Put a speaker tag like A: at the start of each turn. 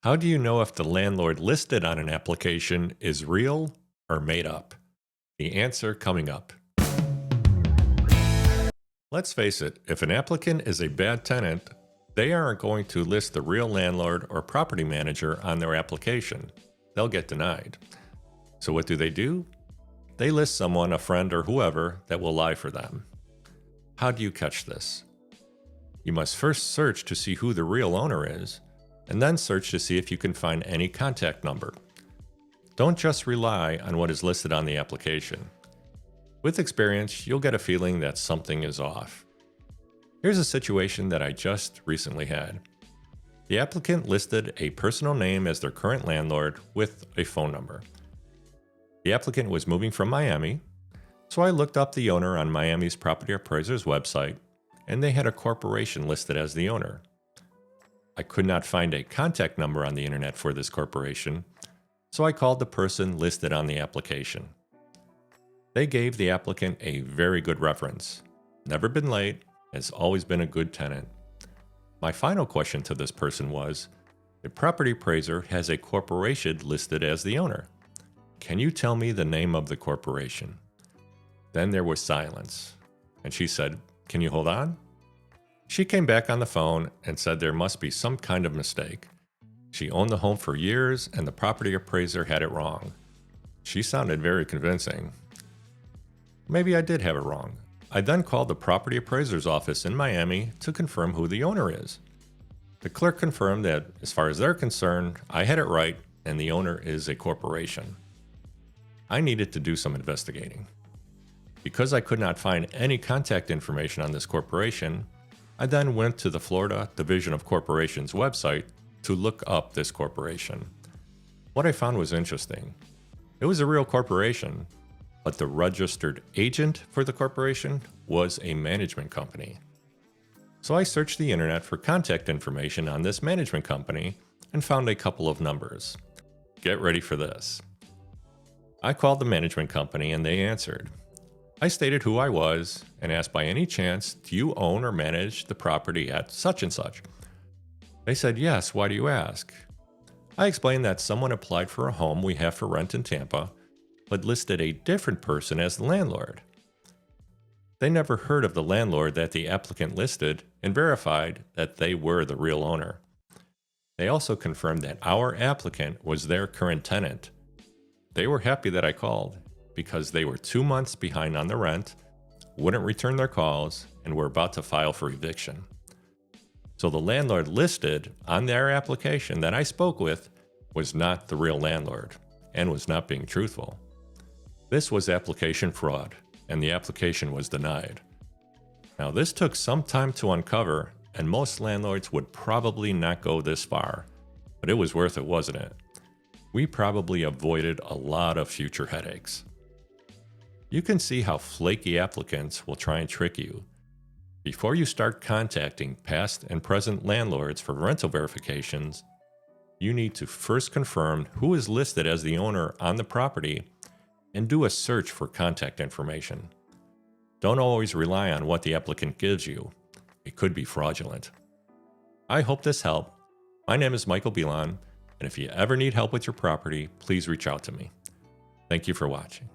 A: How do you know if the landlord listed on an application is real or made up? The answer coming up. Let's face it, if an applicant is a bad tenant, they aren't going to list the real landlord or property manager on their application. They'll get denied. So what do? They list someone, a friend or whoever, that will lie for them. How do you catch this? You must first search to see who the real owner is, and then search to see if you can find any contact number. Don't just rely on what is listed on the application. With experience, you'll get a feeling that something is off. Here's a situation that I just recently had. The applicant listed a personal name as their current landlord with a phone number. The applicant was moving from Miami, so I looked up the owner on Miami's property appraiser's website, and they had a corporation listed as the owner. I could not find a contact number on the internet for this corporation, so I called the person listed on the application. They gave the applicant a very good reference. Never been late, has always been a good tenant. My final question to this person was, the property appraiser has a corporation listed as the owner. Can you tell me the name of the corporation? Then there was silence, and she said, "Can you hold on?" She came back on the phone and said there must be some kind of mistake. She owned the home for years and the property appraiser had it wrong. She sounded very convincing. Maybe I did have it wrong. I then called the property appraiser's office in Miami to confirm who the owner is. The clerk confirmed that, as far as they're concerned, I had it right and the owner is a corporation. I needed to do some investigating. Because I could not find any contact information on this corporation, I then went to the Florida Division of Corporations website to look up this corporation. What I found was interesting. It was a real corporation, but the registered agent for the corporation was a management company. So I searched the internet for contact information on this management company and found a couple of numbers. Get ready for this. I called the management company and they answered. I stated who I was and asked, by any chance, do you own or manage the property at such and such? They said, yes, why do you ask? I explained that someone applied for a home we have for rent in Tampa, but listed a different person as the landlord. They never heard of the landlord that the applicant listed and verified that they were the real owner. They also confirmed that our applicant was their current tenant. They were happy that I called, because they were 2 months behind on the rent, wouldn't return their calls, and were about to file for eviction. So the landlord listed on their application that I spoke with was not the real landlord and was not being truthful. This was application fraud, and the application was denied. Now this took some time to uncover, and most landlords would probably not go this far, but it was worth it, wasn't it? We probably avoided a lot of future headaches. You can see how flaky applicants will try and trick you. Before you start contacting past and present landlords for rental verifications, you need to first confirm who is listed as the owner on the property and do a search for contact information. Don't always rely on what the applicant gives you. It could be fraudulent. I hope this helped. My name is Michael Belon, and if you ever need help with your property, please reach out to me. Thank you for watching.